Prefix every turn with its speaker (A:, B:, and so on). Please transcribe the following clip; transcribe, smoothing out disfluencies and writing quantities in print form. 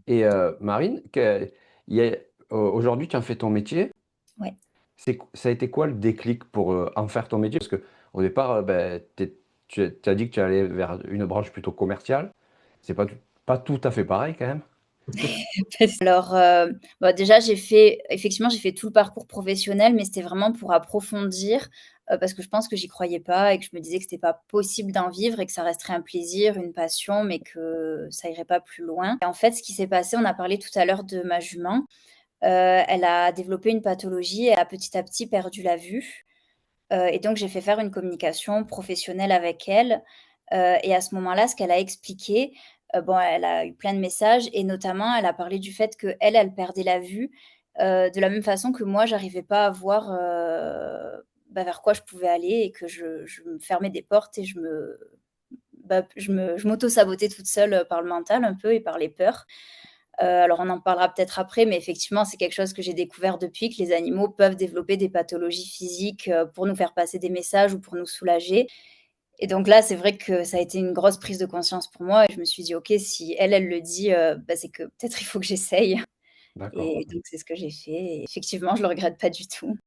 A: Et Marine, aujourd'hui, tu en fais ton métier.
B: Ouais.
A: Ça a été quoi le déclic pour en faire ton métier? Parce que au départ, ben, tu as dit que tu allais vers une branche plutôt commerciale. C'est pas tout à fait pareil quand même.
B: Alors, bah, déjà j'ai fait tout le parcours professionnel, mais c'était vraiment pour approfondir, parce que je pense que j'y croyais pas et que je me disais que c'était pas possible d'en vivre et que ça resterait un plaisir, une passion, mais que ça irait pas plus loin. Et en fait, ce qui s'est passé, on a parlé tout à l'heure de ma jument, elle a développé une pathologie et a petit à petit perdu la vue, et donc j'ai fait faire une communication professionnelle avec elle, et à ce moment-là, ce qu'elle a expliqué, bon, elle a eu plein de messages et notamment, elle a parlé du fait qu'elle, elle perdait la vue, de la même façon que moi, j'arrivais pas à voir, bah, vers quoi je pouvais aller et que je me fermais des portes et je m'auto-sabotais toute seule, par le mental un peu et par les peurs. Alors on en parlera peut-être après, mais effectivement, c'est quelque chose que j'ai découvert depuis, que les animaux peuvent développer des pathologies physiques, pour nous faire passer des messages ou pour nous soulager. Et donc là, c'est vrai que ça a été une grosse prise de conscience pour moi et je me suis dit: «OK, si elle, elle le dit, bah, c'est que peut-être il faut que j'essaye»
A: D'accord.
B: et donc c'est ce que j'ai fait et effectivement, je le regrette pas du tout.